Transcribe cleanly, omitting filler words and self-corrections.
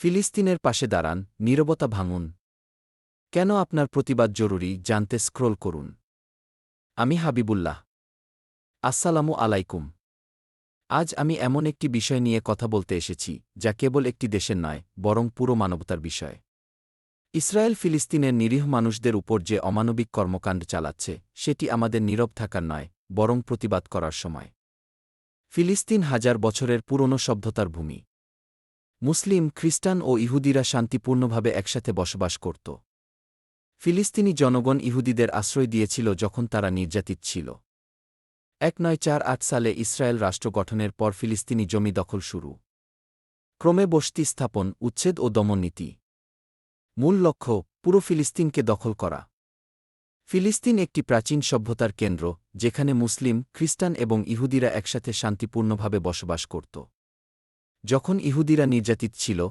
ফিলিস্তিনের পাশে দাঁড়ান, নীরবতা ভাঙুন। কেন আপনার প্রতিবাদ জরুরি জানতে স্ক্রোল করুন। আমি হাবিবুল্লাহ। আসসালামু আলাইকুম। আজ আমি এমন একটি বিষয় নিয়ে কথা বলতে এসেছি যা কেবল একটি দেশের নয়, বরং পুরো মানবতার বিষয়। ইসরায়েল ফিলিস্তিনের নিরীহ মানুষদের উপর যে অমানবিক কর্মকাণ্ড চালাচ্ছে, সেটি আমাদের নীরব থাকার নয়, বরং প্রতিবাদ করার সময়। ফিলিস্তিন হাজার বছরের পুরনো সভ্যতার ভূমি। মুসলিম, খ্রিস্টান ও ইহুদিরা শান্তিপূর্ণভাবে একসাথে বসবাস করত। ফিলিস্তিনি জনগণ ইহুদিদের আশ্রয় দিয়েছিল যখন তারা নির্যাতিত ছিল। 1948 সালে ইসরায়েল রাষ্ট্র গঠনের পর ফিলিস্তিনি জমি দখল শুরু। ক্রমে বসতি স্থাপন, উচ্ছেদ ও দমন নীতি। মূল লক্ষ্য, পুরো ফিলিস্তিনকে দখল করা। ফিলিস্তিন একটি প্রাচীন সভ্যতার কেন্দ্র, যেখানে মুসলিম, খ্রিস্টান এবং ইহুদিরা একসাথে শান্তিপূর্ণভাবে বসবাস করত। যখন ইহুদিরা নির্যাতিত ছিল,